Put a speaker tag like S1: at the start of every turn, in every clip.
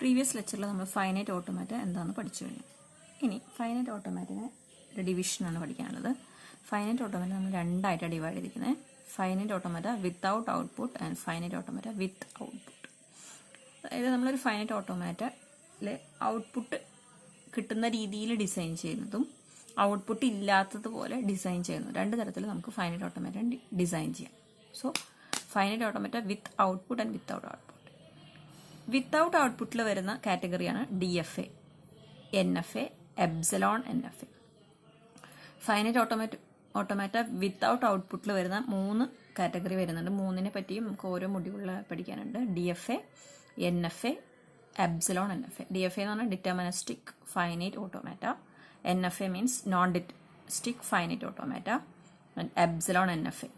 S1: Previous ലെക്ചറിൽ നമ്മൾ finite automata എന്താണെന്ന് പഠിച്ചു കഴിഞ്ഞു. ഇനി ഫൈനൈറ്റ് ഓട്ടോമാറ്റിനെ ഒരു ഡിവിഷനാണ് പഠിക്കാനുള്ളത്. ഫൈനൈറ്റ് ഓട്ടോമാറ്റ നമ്മൾ രണ്ടായിട്ടാണ് ഡിവൈഡ് ചെയ്തിരിക്കുന്നത്. Finite automata without output and finite automata with output. അതായത് നമ്മളൊരു ഫൈനൈറ്റ് ഓട്ടോമാറ്റയിൽ ഔട്ട്പുട്ട് കിട്ടുന്ന രീതിയിൽ ഡിസൈൻ ചെയ്യുന്നതും ഔട്ട്പുട്ട് ഇല്ലാത്തതുപോലെ ഡിസൈൻ ചെയ്യുന്നു. രണ്ട് തരത്തിൽ നമുക്ക് ഫൈനൈറ്റ് ഓട്ടോമാറ്റ ഡിസൈൻ ചെയ്യാം. So finite automata with output and without output. Without ഔട്ട്പുട്ടിൽ വരുന്ന കാറ്റഗറിയാണ് DFA, NFA, epsilon NFA. Finite automata without ഔട്ട്പുട്ടിൽ വരുന്ന 3 കാറ്റഗറി വരുന്നുണ്ട്. 3നെ പറ്റിയും നമുക്ക് ഓരോ മൊഡ്യൂളിൽ പഠിക്കാനുണ്ട്. DFA, NFA, epsilon NFA. DFA എന്ന് പറഞ്ഞാൽ deterministic finite automata. NFA means non deterministic finite automata. Epsilon NFA.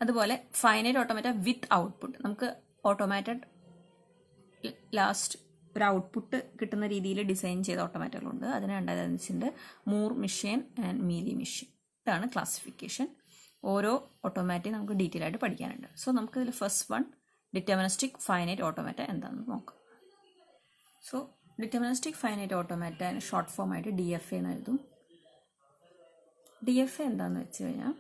S1: അതുപോലെ ഫൈനൈറ്റ് ഓട്ടോമാറ്റ വിത്ത് ഔട്ട്പുട്ട്. നമുക്ക് ഓട്ടോമാറ്റഡ് ലാസ്റ്റ് ഒരു ഔട്ട്പുട്ട് കിട്ടുന്ന രീതിയിൽ ഡിസൈൻ ചെയ്ത ഓട്ടോമാറ്റകളുണ്ട്. അതിന് രണ്ടായിരം വെച്ചിട്ടുണ്ട് Moore machine and Mealy machine. ഇതാണ് ക്ലാസിഫിക്കേഷൻ. ഓരോ ഓട്ടോമാറ്റയും നമുക്ക് ഡീറ്റെയിൽ ആയിട്ട് പഠിക്കാനുണ്ട്. സോ നമുക്ക് ഇതിൽ first one deterministic finite automata എന്താണെന്ന് നോക്കാം. So deterministic finite automata short form ആയിട്ട് DFA എന്ന് എഴുതും. DFA എന്താണെന്ന് വെച്ച് കഴിഞ്ഞാൽ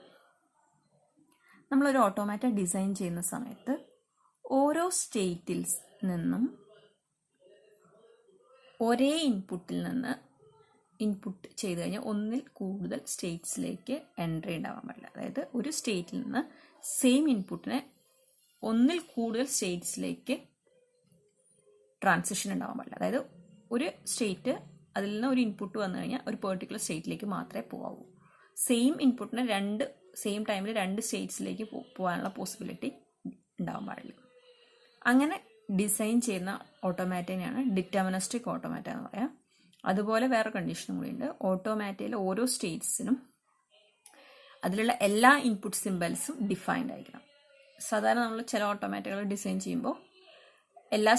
S1: നമ്മളൊരു ഓട്ടോമാറ്റ ഡിസൈൻ ചെയ്യുന്ന സമയത്ത് ഓരോ സ്റ്റേറ്റിൽ നിന്നും ഒരേ ഇൻപുട്ടിൽ നിന്ന് ഇൻപുട്ട് ചെയ്ത് കഴിഞ്ഞാൽ ഒന്നിൽ കൂടുതൽ സ്റ്റേറ്റ്സിലേക്ക് എൻട്രി ഉണ്ടാവാൻ പാടില്ല. അതായത് ഒരു സ്റ്റേറ്റിൽ നിന്ന് സെയിം ഇൻപുട്ടിനെ ഒന്നിൽ കൂടുതൽ സ്റ്റേറ്റ്സിലേക്ക് ട്രാൻസിഷൻ ഉണ്ടാവാൻ പാടില്ല. അതായത് ഒരു സ്റ്റേറ്റ് അതിൽ നിന്ന് ഒരു ഇൻപുട്ട് വന്നു കഴിഞ്ഞാൽ ഒരു പെർട്ടിക്കുലർ സ്റ്റേറ്റിലേക്ക് മാത്രമേ പോകാവൂ. സെയിം ഇൻപുട്ടിനെ സെയിം ടൈമിൽ 2 സ്റ്റേറ്റ്സിലേക്ക് പോകാനുള്ള പോസിബിലിറ്റി ഉണ്ടാവാൻ പാടില്ല. അങ്ങനെ ഡിസൈൻ ചെയ്യുന്ന ഓട്ടോമാറ്റയാണ് ഡിറ്റർമിനിസ്റ്റിക് ഓട്ടോമാറ്റ എന്ന് പറയാം. അതുപോലെ വേറെ കണ്ടീഷനും കൂടിയുണ്ട്. ഓട്ടോമാറ്റയിലെ ഓരോ സ്റ്റേറ്റ്സിനും അതിലുള്ള എല്ലാ ഇൻപുട്ട് സിംബൽസും ഡിഫൈൻഡ് ആയിരിക്കണം. സാധാരണ നമ്മൾ ചില ഓട്ടോമാറ്റകൾ ഡിസൈൻ ചെയ്യുമ്പോൾ എല്ലാ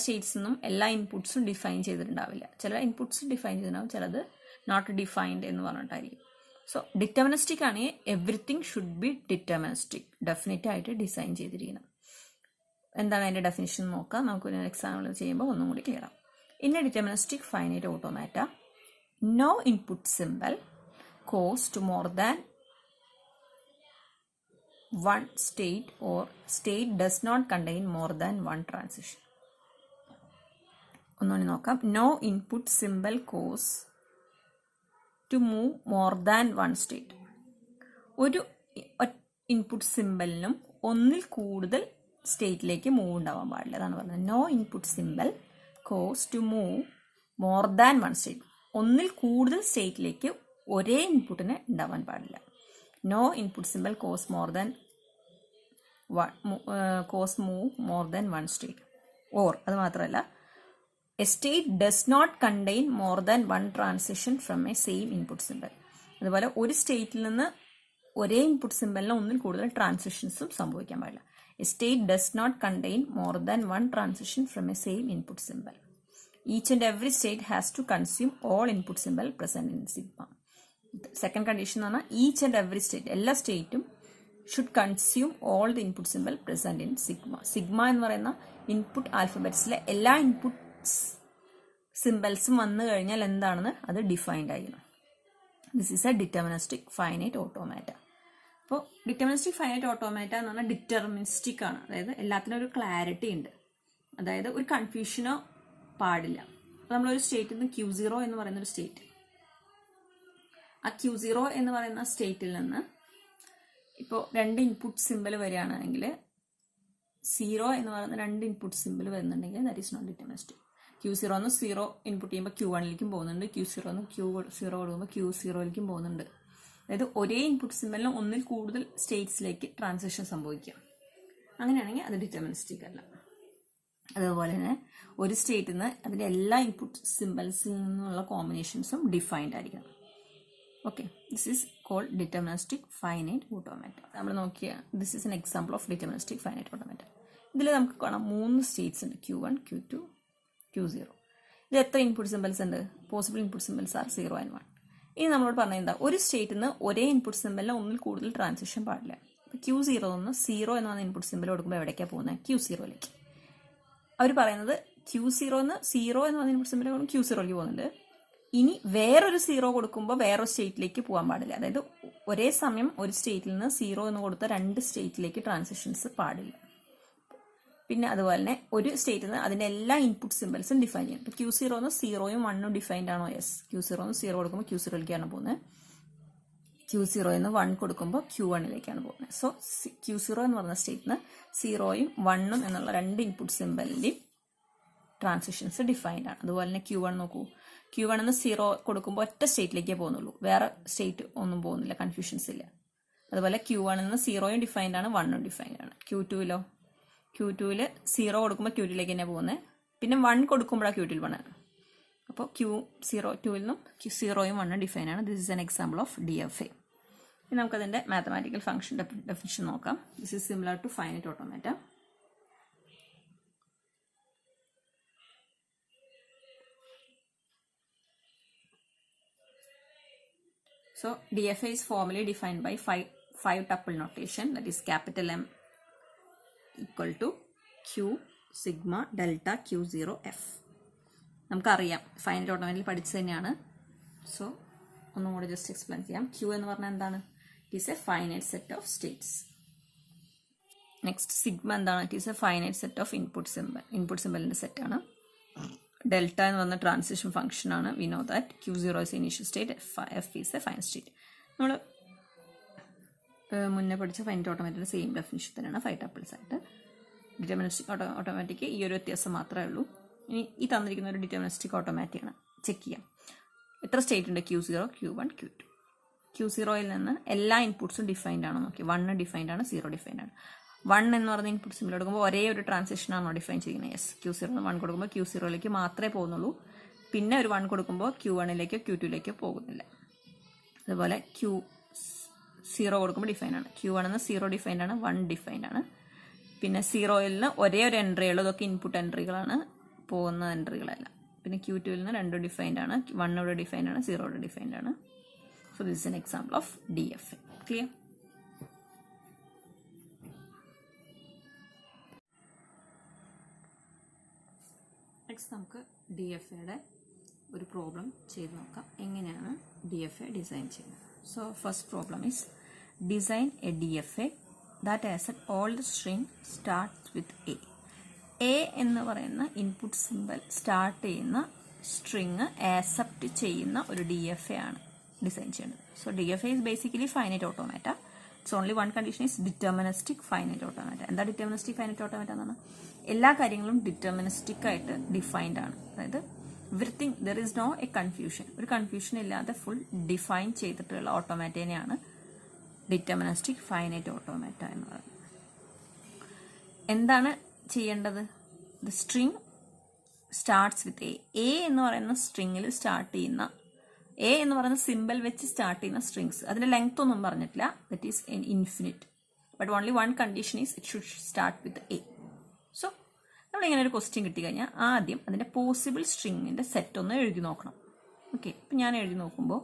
S1: സ്റ്റേറ്റ്സിനും എല്ലാ ഇൻപുട്സും ഡിഫൈൻ ചെയ്തിട്ടുണ്ടാവില്ല. ചില ഇൻപുട്സ് ഡിഫൈൻ ചെയ്തിട്ടുണ്ടാവും, ചിലത് നോട്ട് ഡിഫൈൻഡ് എന്ന് പറഞ്ഞിട്ടായിരിക്കും. സോ ഡിറ്റർമിനിസ്റ്റിക് ആണെങ്കിൽ everything should be deterministic, definite ആയിട്ട് ഡിസൈൻ ചെയ്തിരിക്കണം. എന്താണ് അതിൻ്റെ ഡെഫിനിഷൻ നോക്കാം. നമുക്കൊരു എക്സാമ്പിൾ ചെയ്യുമ്പോൾ ഒന്നും കൂടി ക്ലിയർ ആവും. In a deterministic finite automata no input symbol goes to more than one state or state does not contain more than one transition. ഒന്നുകൂടി നോക്കാം. No input symbol goes to move more than one state. ഒരു input സിമ്പലിനും ഒന്നിൽ കൂടുതൽ സ്റ്റേറ്റിലേക്ക് move ഉണ്ടാവാൻ പാടില്ല. അതാണ് പറഞ്ഞത്. No input symbol goes to move more than one state. ഒന്നിൽ കൂടുതൽ സ്റ്റേറ്റിലേക്ക് ഒരേ ഇൻപുട്ടിന് ഉണ്ടാവാൻ പാടില്ല. No input symbol goes move more than one state. Or അത് മാത്രമല്ല, a state does not contain more than one transition from a same input symbol. അതുപോലെ ഒരു സ്റ്റേറ്റിൽ നിന്ന് ഒരേ ഇൻപുട്ട് സിമ്പലിന് ഒന്നിൽ കൂടുതൽ ട്രാൻസിഷൻസും സംഭവിക്കാൻ പാടില്ല. A state does not contain more than one transition from a same input symbol. Each and every state has to consume all input symbol present in sigma. Second condition എന്ന് പറഞ്ഞാൽ ഈച്ച് ആൻഡ് എവറി സ്റ്റേറ്റ്, എല്ലാ സ്റ്റേറ്റും should consume all the input symbol present in sigma. Sigma എന്ന് പറയുന്ന input ആൽഫബറ്റ്സിലെ എല്ലാ input സിമ്പൽസും വന്നു കഴിഞ്ഞാൽ എന്താണെന്ന് അത് ഡിഫൈൻഡ് ആയിരുന്നു. This is A deterministic finite automata. അപ്പോൾ ഡിറ്റർമിനിസ്റ്റിക് ഫൈനൈറ്റ് ഓട്ടോമാറ്റ എന്ന് പറഞ്ഞാൽ ഡിറ്റർമിനിസ്റ്റിക് ആണ്. അതായത് എല്ലാത്തിനും ഒരു ക്ലാരിറ്റി ഉണ്ട്. അതായത് ഒരു കൺഫ്യൂഷനോ പാടില്ല. അപ്പോൾ നമ്മളൊരു സ്റ്റേറ്റിൽ നിന്ന് Q0 എന്ന് പറയുന്ന ഒരു സ്റ്റേറ്റ്, ആ Q0 എന്ന് പറയുന്ന സ്റ്റേറ്റിൽ നിന്ന് ഇപ്പോൾ 2 ഇൻപുട്ട് സിമ്പിൾ വരികയാണെങ്കിൽ 0 എന്ന് പറയുന്ന 2 ഇൻപുട്ട് സിമ്പിൾ വരുന്നുണ്ടെങ്കിൽ that is not deterministic. Q0 എന്ന് 0 ഇൻപുട്ട് ചെയ്യുമ്പോൾ Q1ലേക്കും പോകുന്നുണ്ട്, Q0 എന്ന് Q0 കൊടുക്കുമ്പോൾ Q0ലേക്കും പോകുന്നുണ്ട്. അതായത് ഒരേ ഇൻപുട്ട് സിമ്പിളിന് ഒന്നിൽ കൂടുതൽ സ്റ്റേറ്റ്സിലേക്ക് ട്രാൻസിഷൻ സംഭവിക്കുക. അങ്ങനെയാണെങ്കിൽ അത് ഡിറ്റർമിനിസ്റ്റിക് അല്ല. അതുപോലെ തന്നെ ഒരു സ്റ്റേറ്റിൽ നിന്ന് അതിൻ്റെ എല്ലാ ഇൻപുട്ട് സിമ്പിൾസിൽ നിന്നുള്ള കോമ്പിനേഷൻസും ഡിഫൈൻഡ് ആയിരിക്കണം. Okay, this is called deterministic finite automata. നമ്മൾ നോക്കിയ this is an example of deterministic finite automata. ഇതിൽ നമുക്ക് കാണാം 3 സ്റ്റേറ്റ്സ് ഉണ്ട്, Q1, Q2, Q0. ഇത് എത്ര ഇൻപുട്ട് സിമ്പിൾസ് ഉണ്ട്? Possible input symbols R 0 and 1. ഇനി നമ്മളോട് പറഞ്ഞത് എന്താ? ഒരു സ്റ്റേറ്റിൽ നിന്ന് ഒരേ ഇൻപുട്ട് സിമ്പിളിന് ഒന്നിൽ കൂടുതൽ ട്രാൻസിഷൻ പാടില്ല. Q0 നിന്ന് 0 എന്ന് പറഞ്ഞ ഇൻപുട്ട് സിമ്പിൾ കൊടുക്കുമ്പോൾ എവിടേക്കാണ് പോകുന്നത്? Q0ലേക്ക്. അവർ പറയുന്നത് Q0 എന്ന് പറഞ്ഞ ഇൻപുട്ട് സിമ്പൽ Q0ലേക്ക് പോകുന്നുണ്ട്. ഇനി വേറൊരു 0 കൊടുക്കുമ്പോൾ വേറൊരു സ്റ്റേറ്റിലേക്ക് പോകാൻ പാടില്ല. അതായത് ഒരേ സമയം ഒരു സ്റ്റേറ്റിൽ നിന്ന് 0 എന്ന് കൊടുത്ത 2 സ്റ്റേറ്റിലേക്ക് ട്രാൻസിഷൻസ് പാടില്ല. പിന്നെ അതുപോലെ തന്നെ ഒരു സ്റ്റേറ്റിൽ നിന്ന് അതിൻ്റെ എല്ലാ ഇൻപുട്ട് സിമ്പിൾസും ഡിഫൈൻ ചെയ്യും. ഇപ്പോൾ Q0 എന്ന് 0യും 1ഉം ഡിഫൈൻഡ് ആണോ? യെസ്. Q0 എന്ന് 0 കൊടുക്കുമ്പോൾ Q0ലേക്കാണ് പോകുന്നത്. Q0 എന്ന് 1 കൊടുക്കുമ്പോൾ Q1ലേക്കാണ് പോകുന്നത്. സോ Q0 എന്ന് പറഞ്ഞ സ്റ്റേറ്റിന് 0യും 1ഉം എന്നുള്ള 2 ഇൻപുട്ട് സിമ്പലിൻ്റെയും ട്രാൻസിഷൻസ് ഡിഫൈൻഡ് ആണ്. അതുപോലെ തന്നെ Q1 നോക്കൂ. Q1 എന്ന് 0 കൊടുക്കുമ്പോൾ ഒറ്റ സ്റ്റേറ്റിലേക്കേ പോകുന്നുള്ളൂ, വേറെ സ്റ്റേറ്റ് ഒന്നും പോകുന്നില്ല, കൺഫ്യൂഷൻസ് ഇല്ല. അതുപോലെ Q1 എന്ന് 0യും ഡിഫൈൻഡ് ആണ്, 1ഉം ഡിഫൈൻഡ് ആണ്. Q2 Q2 0 കൊടുക്കുമ്പോൾ Q2ലേക്ക് തന്നെ പോകുന്നത്. പിന്നെ 1 കൊടുക്കുമ്പോഴാണ് Q2 പോകുന്നത്. അപ്പോൾ Q02 നിന്നും 0യും 1ഉം ഡിഫൈൻ ആണ്. This is an example of DFA. ഇനി നമുക്കതിൻ്റെ മാത്തമാറ്റിക്കൽ ഫംഗ്ഷൻ ഡെഫിനിഷൻ നോക്കാം. This is similar to finite automata. So DFA is formally defined by five tuple notation, that is capital M equal to Q sigma delta Q0 F. നമുക്കറിയാം, finite ഓട്ടോമാറ്റിൽ പഠിച്ചു തന്നെയാണ്. So ഒന്നും കൂടെ just explain ചെയ്യാം. Q എന്ന് പറഞ്ഞാൽ എന്താണ്? It is a finite set of states. Next sigma എന്താണ്? It is a finite set of input സിമ്പലിൻ്റെ സെറ്റാണ്. ഡെൽറ്റ എന്ന് പറഞ്ഞ ട്രാൻസിഷൻ ഫംഗ്ഷൻ ആണ്. We know that Q0 is initial state, F is a final state. നമ്മൾ മുന്നേ പഠിച്ച finite ഓട്ടോമാറ്റിൻ്റെ same definition തന്നെയാണ് 5 ടപ്പിൾസ് ആയിട്ട്. ഡിറ്റർമിനിസ്റ്റിക് ഓട്ടോമാറ്റിക്ക് ഈ ഒരു വ്യത്യാസം മാത്രമേ ഉള്ളൂ. ഇനി ഈ തന്നിരിക്കുന്ന ഒരു ഡിറ്റർമിനിസ്റ്റിക് ഓട്ടോമാറ്റിക്കാണ്. ചെക്ക് ചെയ്യാം. എത്ര സ്റ്റേറ്റ് ഉണ്ട്? Q0, Q1, Q2. Q0യിൽ നിന്ന് എല്ലാ ഇൻപുട്സും ഡിഫൈൻഡ് ആണോ നോക്കി. 1 ഡിഫൈൻഡ് ആണ്, 0 ഡിഫൈൻഡ് ആണ്. 1 എന്ന് പറഞ്ഞ ഇൻപുട്ട് സിമ്പിൾ എടുക്കുമ്പോൾ ഒരേ ഒരു ട്രാൻസിഷനാണോ ഡിഫൈൻ ചെയ്യുന്നത്? യെസ്. Q0 1 കൊടുക്കുമ്പോൾ Q0ലേക്ക് മാത്രമേ പോകുന്നുള്ളൂ. പിന്നെ ഒരു 1 കൊടുക്കുമ്പോൾ Q1ലേക്കോ Q2ലേക്കോ പോകുന്നില്ല. അതുപോലെ Q0 കൊടുക്കുമ്പോൾ ഡിഫൈൻ ആണ്. Q1 എന്ന് 0 ഡിഫൈൻഡ് ആണ്, 1 ഡിഫൈൻഡ് ആണ്. പിന്നെ 0യിൽ നിന്ന് ഒരേ ഒരു എൻട്രി ഉള്ളൂ, ഇതൊക്കെ ഇൻപുട്ട് എൻട്രികളാണ്, പോകുന്ന എൻട്രികളല്ല. പിന്നെ Q2ൽ നിന്ന് 2 ഡിഫൈൻഡ് ആണ്, 1 ഇവിടെ ഡിഫൈൻഡ് ആണ്, 0 ഇവിടെ ഡിഫൈൻഡ് ആണ്. So this is an example of DFA. Clear? Next നമുക്ക് DFAയുടെ ഒരു പ്രോബ്ലം ചെയ്ത് നോക്കാം. എങ്ങനെയാണ് DFA ഡിസൈൻ ചെയ്യുന്നത്? So first problem is design A DFA that has A all the string starts with A. A എന്ന് പറയുന്ന ഇൻപുട്ട് സിമ്പൽ സ്റ്റാർട്ട് ചെയ്യുന്ന string accept ചെയ്യുന്ന ഒരു DFA ആണ് ഡിസൈൻ ചെയ്യുന്നത്. So DFA is basically finite automata. It's only one condition is deterministic finite automata. എന്താ deterministic finite automata എന്നാണ്? എല്ലാ കാര്യങ്ങളും ഡിറ്റർമിനിസ്റ്റിക് ആയിട്ട് ഡിഫൈൻഡ് ആണ്. അതായത് everything there is no a confusion, ഒരു കൺഫ്യൂഷൻ ഇല്ലാതെ ഫുൾ ഡിഫൈൻ ചെയ്തിട്ടുള്ള ഓട്ടോമാറ്റേനെയാണ് ഡിറ്റർമിനിസ്റ്റിക് ഫൈനൈറ്റ് ഓട്ടോമാറ്റ എന്ന് പറയുന്നത്. എന്താണ് ചെയ്യേണ്ടത്? The string starts with a എന്ന് പറയുന്ന സ്ട്രിങ്ങിൽ സ്റ്റാർട്ട് ചെയ്യുന്ന എ എന്ന് പറയുന്ന സിമ്പിൾ വെച്ച് സ്റ്റാർട്ട് ചെയ്യുന്ന സ്ട്രിങ്സ്, അതിന്റെ ലെങ്ത് ഒന്നും പറഞ്ഞിട്ടില്ല, that is N infinite. But only one condition is it should start with a. So നമ്മളിങ്ങനെ ഒരു ക്വസ്റ്റ്യൻ കിട്ടിക്കഴിഞ്ഞാൽ ആദ്യം അതിന്റെ പോസിബിൾ സ്ട്രിങ്ങിന്റെ സെറ്റ് ഒന്ന് എഴുതി നോക്കണം. ഓക്കെ, അപ്പം ഞാൻ എഴുതി നോക്കുമ്പോൾ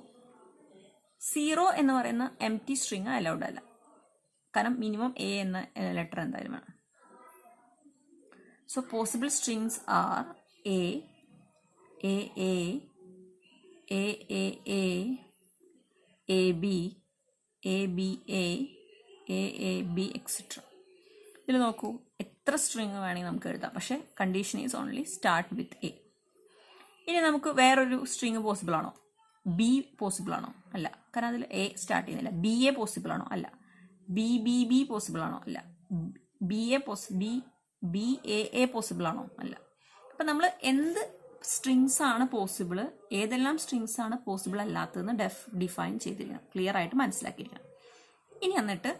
S1: 0 എന്ന് പറയുന്ന എംപ്റ്റി സ്ട്രിങ് അലൗഡ് അല്ല, കാരണം മിനിമം എ എന്ന ലെറ്റർ എന്തായാലും വേണം. So possible strings R A, A A, A A A, A B, A B A, A A B etcetera. ഇതിൽ നോക്കൂ, എത്ര സ്ട്രിങ് വേണമെങ്കിൽ നമുക്ക് എഴുതാം, പക്ഷെ condition is only start with a. ഇനി നമുക്ക് വേറൊരു സ്ട്രിങ് പോസിബിൾ ആണോ? ബി പോസിബിൾ ആണോ? അല്ല, കാരണം അതിൽ എ സ്റ്റാർട്ട് ചെയ്യുന്നില്ല. ബി എ പോസിബിൾ ആണോ? അല്ല. ബി ബി ബി പോസിബിൾ ആണോ? അല്ല. ബി എ എ പോസിബിൾ ആണോ? അല്ല. അപ്പം നമ്മൾ എന്ത് സ്ട്രിങ്സ് ആണ് പോസിബിൾ, ഏതെല്ലാം സ്ട്രിങ്സ് ആണ് പോസിബിൾ അല്ലാത്തതെന്ന് ഡിഫൈൻ ചെയ്തിരിക്കണം, ക്ലിയർ ആയിട്ട് മനസ്സിലാക്കിയിരിക്കണം. ഇനി എന്നിട്ട്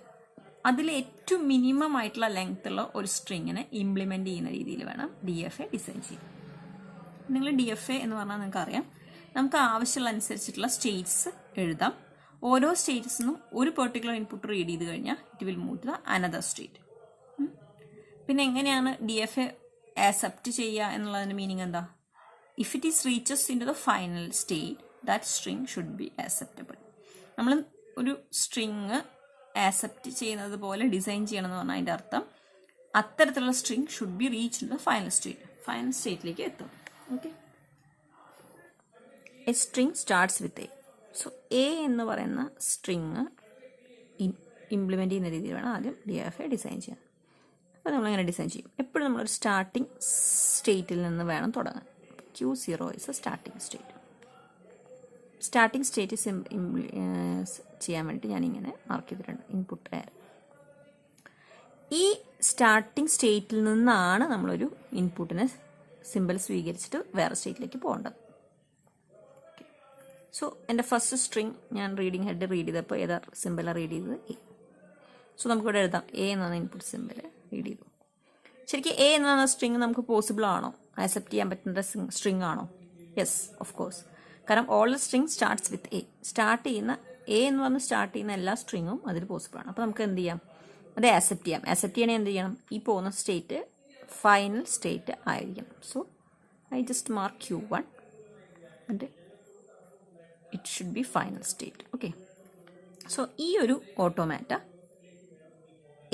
S1: അതിൽ ഏറ്റവും മിനിമം ആയിട്ടുള്ള ലെങ്ത് ഉള്ള ഒരു സ്ട്രിങ്ങിനെ ഇംപ്ലിമെന്റ് ചെയ്യുന്ന രീതിയിൽ വേണം DFA ഡിസൈൻ ചെയ്യാൻ. നിങ്ങൾ DFA എന്ന് പറഞ്ഞാൽ നിങ്ങൾക്ക് അറിയാം, നമുക്ക് ആവശ്യമുള്ള അനുസരിച്ചിട്ടുള്ള സ്റ്റേറ്റ്സ് എഴുതാം. ഓരോ സ്റ്റേറ്റ്സിനും ഒരു പെർട്ടിക്കുലർ ഇൻപുട്ട് റീഡ് ചെയ്ത് കഴിഞ്ഞാൽ it will move to the another state. പിന്നെ എങ്ങനെയാണ് DFA ആക്സെപ്റ്റ് ചെയ്യുക എന്നുള്ളതിന്റെ മീനിങ് എന്താ? If it is reaches in to the final state that string should be acceptable. നമ്മൾ ഒരു സ്ട്രിങ് ആക്സെപ്റ്റ് ചെയ്യുന്നത് പോലെ ഡിസൈൻ ചെയ്യണം എന്ന് പറഞ്ഞാൽ അതിൻ്റെ അർത്ഥം അത്തരത്തിലുള്ള string should B reach in the final സ്റ്റേറ്റിലേക്ക് എത്തും. Okay, A string starts with A. So A എന്ന് പറയുന്ന സ്ട്രിങ് ഇംപ്ലിമെൻറ്റ് ചെയ്യുന്ന രീതിയിൽ വേണം ആദ്യം DFA ഡിസൈൻ ചെയ്യാൻ. അപ്പോൾ നമ്മളെങ്ങനെ ഡിസൈൻ ചെയ്യും? എപ്പോഴും നമ്മളൊരു സ്റ്റാർട്ടിങ് സ്റ്റേറ്റിൽ നിന്ന് വേണം തുടങ്ങാൻ. Q0 is a starting state. Starting state ചെയ്യാൻ വേണ്ടിയിട്ട് ഞാനിങ്ങനെ മാർക്ക് ചെയ്തിട്ടുണ്ട്, ഇൻപുട്ട് എയർ. ഈ സ്റ്റാർട്ടിങ് സ്റ്റേറ്റിൽ നിന്നാണ് നമ്മളൊരു ഇൻപുട്ടിനെ സിമ്പിൾ സ്വീകരിച്ചിട്ട് വേറെ സ്റ്റേറ്റിലേക്ക് പോകേണ്ടത്. സോ എൻ്റെ ഫസ്റ്റ് സ്ട്രിങ് ഞാൻ റീഡിങ് ഹെഡ് റീഡ് ചെയ്തപ്പോൾ ഏതാ സിമ്പിളാണ് റീഡ് ചെയ്തത്? എ. സോ നമുക്കിവിടെ എഴുതാം എ എന്ന് പറഞ്ഞ ഇൻപുട്ട് സിമ്പിൾ റീഡ് ചെയ്തു. ശരിക്കും എ എന്ന് പറഞ്ഞ സ്ട്രിങ് നമുക്ക് പോസിബിൾ ആണോ, ആക്സെപ്റ്റ് ചെയ്യാൻ പറ്റുന്ന സ്ട്രിങ് ആണോ? Yes, of course. കാരണം all the string starts with a. Start ചെയ്യുന്ന എ എന്ന് പറഞ്ഞ് സ്റ്റാർട്ട് ചെയ്യുന്ന എല്ലാ സ്ട്രിങ്ങും അതിൽ പോസിബിൾ ആണ്. അപ്പോൾ നമുക്ക് എന്ത് ചെയ്യാം? അത് ആക്സെപ്റ്റ് ചെയ്യാം. ആക്സെപ്റ്റ് ചെയ്യണമെങ്കിൽ എന്ത് ചെയ്യണം? ഈ പോകുന്ന സ്റ്റേറ്റ് ഫൈനൽ സ്റ്റേറ്റ് ആയിരിക്കണം. So I just mark Q1 and it should be final state. Okay, so ഈ ഒരു ഓട്ടോമാറ്റ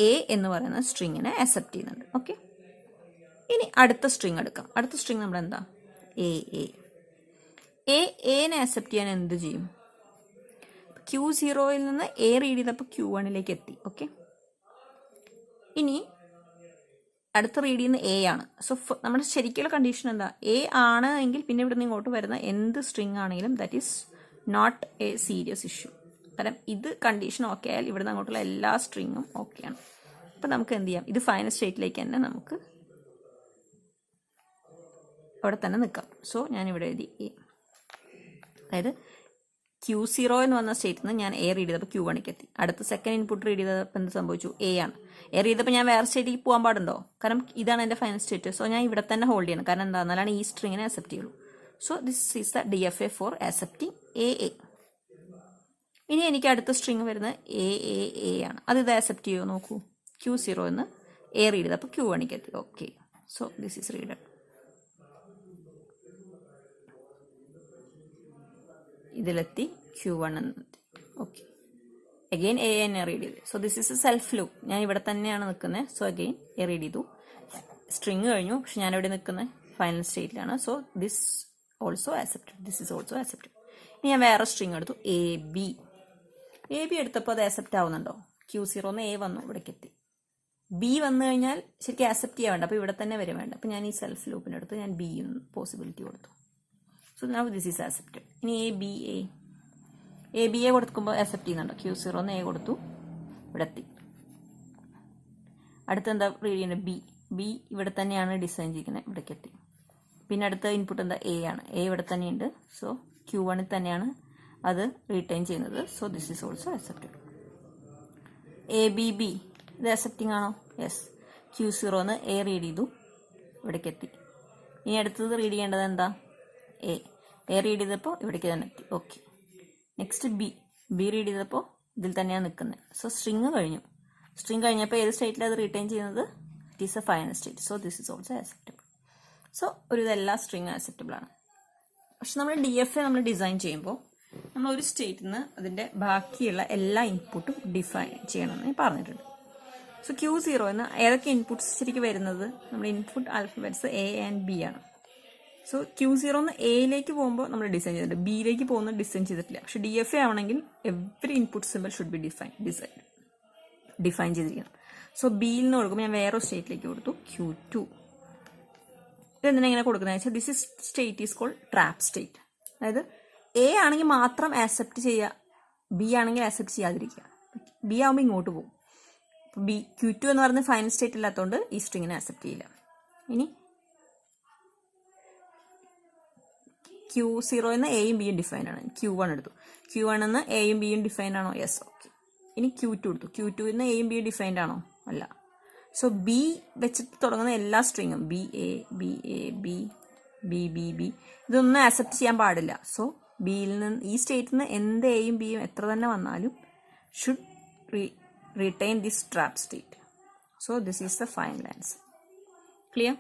S1: എ എന്ന് പറയുന്ന സ്ട്രിങ്ങിനെ ആക്സെപ്റ്റ് ചെയ്യുന്നുണ്ട്. ഓക്കെ, ഇനി അടുത്ത സ്ട്രിങ് എടുക്കാം. അടുത്ത സ്ട്രിങ് നമ്മൾ എന്താ? എനെ ആക്സെപ്റ്റ് ചെയ്യാൻ എന്ത് ചെയ്യും? Q0യിൽ നിന്ന് എ റീഡ് ചെയ്തപ്പോൾ Q1ലേക്ക് എത്തി. ഓക്കെ, ഇനി അടുത്ത റീഡ് ചെയ്യുന്ന എ ആണ്. സോ നമ്മുടെ ശരിക്കുള്ള കണ്ടീഷൻ എന്താ? എ ആണ് എങ്കിൽ പിന്നെ ഇവിടെ നിന്ന് ഇങ്ങോട്ട് വരുന്ന എന്ത് സ്ട്രിങ് ആണെങ്കിലും that is not a serious issue. കാരണം ഇത് കണ്ടീഷൻ ഓക്കെ ആയാൽ ഇവിടുന്ന് അങ്ങോട്ടുള്ള എല്ലാ സ്ട്രിങ്ങും ഓക്കെയാണ്. അപ്പം നമുക്ക് എന്ത് ചെയ്യാം? ഇത് ഫൈനൽ സ്റ്റേറ്റിലേക്ക് തന്നെ നമുക്ക് അവിടെ തന്നെ നിൽക്കാം. സോ ഞാനിവിടെ എഴുതി എ. അതായത് Q0 എന്ന് വന്ന സ്റ്റേറ്റിൽ നിന്ന് ഞാൻ എ റീഡ് ചെയ്തപ്പോൾ Q1ലേക്ക് എത്തി. അടുത്ത സെക്കൻഡ് ഇൻപുട്ട് റീഡ് ചെയ്തപ്പോൾ എന്ത് സംഭവിച്ചു? എ ആണ്. എ റീഡ് ചെയ്തപ്പോൾ ഞാൻ വേറെ സ്റ്റേറ്റിലേക്ക് പോകാൻ പാടുണ്ടോ? കാരണം ഇതാണ് എൻ്റെ ഫൈനൽ സ്റ്റേറ്റ്. സോ ഞാൻ ഇവിടെ തന്നെ ഹോൾഡ് ചെയ്യണം. കാരണം എന്താ? എന്നാലാണ് ഈ സ്ട്രിങ്ങിനെ അക്സെപ്റ്റ് ചെയ്യുള്ളൂ. So this is the DFA for accepting a. ഇനി എനിക്ക് അടുത്ത സ്ട്രിങ് വരുന്നത് എ ആണ്. അത് ഇത് ആക്സെപ്റ്റ് ചെയ്യുമോ നോക്കൂ. Q0 എന്ന് എ റീഡ് ചെയ്തപ്പോൾ Q1ലേക്ക് എത്തി. Okay, so this is readed. ഇതിലെത്തി Q1 എന്നെത്തി. ഓക്കെ, അഗെയിൻ എ എന്നെ റീഡ് ചെയ്തു. So this is a self loop. ഞാൻ ഇവിടെ തന്നെയാണ് നിൽക്കുന്നത്. സോ അഗെയിൻ എ റീഡ് ചെയ്തു. സ്ട്രിങ് കഴിഞ്ഞു, പക്ഷെ ഞാനിവിടെ നിൽക്കുന്നത് ഫൈനൽ സ്റ്റേറ്റിലാണ്. So this also accepted. This is also accepted. ഇനി ഞാൻ വേറെ സ്ട്രിങ് എടുത്തു, എ ബി എടുത്തപ്പോൾ അത് ആക്സെപ്റ്റ് ആവുന്നുണ്ടോ? Q0 എന്ന് എ വന്നു, ഇവിടേക്ക് എത്തി. ബി വന്നു കഴിഞ്ഞാൽ ശരിക്കും ആക്സെപ്റ്റ് ചെയ്യാൻ വേണ്ട. അപ്പോൾ ഇവിടെ തന്നെ വരും വേണ്ട. അപ്പോൾ ഞാൻ ഈ സെൽഫ് ലൂപ്പിനെടുത്ത് ഞാൻ ബി പോസിബിലിറ്റി കൊടുത്തു. So now this is accepted. ഇനി എ ബി എ കൊടുക്കുമ്പോൾ ആക്സെപ്റ്റ് ചെയ്യുന്നുണ്ടോ? Q0 എന്ന് എ കൊടുത്തു, ഇവിടെ എത്തി. അടുത്ത് എന്താ റീഡ് ചെയ്യുന്നത്? ബി ഇവിടെ തന്നെയാണ് ഡിസൈൻ ചെയ്തിരിക്കുന്നത്, ഇവിടേക്ക് എത്തി. പിന്നെ അടുത്ത ഇൻപുട്ട് എന്താ? എ ആണ്. എ ഇവിടെ തന്നെയുണ്ട്. സോ Q1ൽ തന്നെയാണ് അത് റീറ്റെയിൻ ചെയ്യുന്നത്. So this is also accepted. B ഇത് ആക്സെപ്റ്റിംഗ് ആണോ? യെസ്. Q0 എന്ന് എ റീഡ് ചെയ്തു, ഇവിടേക്ക് എത്തി. ഇനി അടുത്തത് റീഡ് ചെയ്യേണ്ടത് എന്താ? എ റീഡ് ചെയ്തപ്പോൾ ഇവിടേക്ക് തന്നെ എത്തി. ഓക്കെ, നെക്സ്റ്റ് ബി റീഡ് ചെയ്തപ്പോൾ ഇതിൽ തന്നെയാണ് നിൽക്കുന്നത്. സോ സ്ട്രിങ് കഴിഞ്ഞു. സ്ട്രിങ് കഴിഞ്ഞപ്പോൾ ഏത് സ്റ്റേറ്റിലാണ് അത് റീറ്റെയിൻ ചെയ്യുന്നത്? It is A final state. So this is also acceptable. So ഇതെല്ലാം സ്ട്രിങ് ആക്സെപ്റ്റബിൾ ആണ്. പക്ഷെ നമ്മൾ DFA നമ്മൾ ഡിസൈൻ ചെയ്യുമ്പോൾ നമ്മൾ ഒരു സ്റ്റേറ്റിൽ നിന്ന് അതിൻ്റെ ബാക്കിയുള്ള എല്ലാ ഇൻപുട്ടും ഡിഫൈൻ ചെയ്യണമെന്ന് ഞാൻ പറഞ്ഞിട്ടുണ്ട്. സോ Q0 എന്ന് ഏതൊക്കെ ഇൻപുട്ട്സ് ശരിക്കും വരുന്നത്? നമ്മുടെ input alphabets A and B ആണ്. സോ Q0 എന്ന് എയിലേക്ക് പോകുമ്പോൾ നമ്മൾ ഡിസൈൻ ചെയ്തിട്ടുണ്ട്, ബിയിലേക്ക് പോകുന്നത് ഡിസൈൻ ചെയ്തിട്ടില്ല. പക്ഷെ DFA ആവണമെങ്കിൽ every input simple should be define ചെയ്തിരിക്കണം. സോ ബിയിൽ നിന്ന് കൊടുക്കുമ്പോൾ ഞാൻ വേറെ സ്റ്റേറ്റിലേക്ക് കൊടുത്തു, Q2. ഇതെന്തിനാ ഇങ്ങനെ കൊടുക്കുന്നത് വെച്ചാൽ this state is called trap state. അതായത് എ ആണെങ്കിൽ മാത്രം ആക്സെപ്റ്റ് ചെയ്യുക, ബി ആണെങ്കിൽ ആക്സെപ്റ്റ് ചെയ്യാതിരിക്കുക. ബി ആകുമ്പോൾ ഇങ്ങോട്ട് പോകും. Q2 എന്ന് പറയുന്നത് ഫൈനൽ സ്റ്റേറ്റ് ഇല്ലാത്തതുകൊണ്ട് ഈ സ്ട്രിങ്ങിനെ ആക്സെപ്റ്റ് ചെയ്യില്ല. ഇനി Q0 എന്ന് എയും ബിയും ഡിഫൈൻ ആണ്. Q1 എടുത്തു. Q1 എന്ന് എയും ബിയും ഡിഫൈൻ ആണോ? യെസ്. ഓക്കെ. ഇനി Q2 എടുത്തു. Q2 എന്ന് എയും ബിയും ഡിഫൈൻഡ് ആണോ? അല്ല. സോ ബി വെച്ചിട്ട് തുടങ്ങുന്ന എല്ലാ സ്ട്രിങ്ങും ബി ഇതൊന്നും ആക്സെപ്റ്റ് ചെയ്യാൻ പാടില്ല. സോ ബിയിൽ നിന്ന് ഈ സ്റ്റേറ്റിൽ നിന്ന് എന്ത് എയും ബിയും എത്ര തന്നെ വന്നാലും should retain this trap state. So this is the final answer. Clear?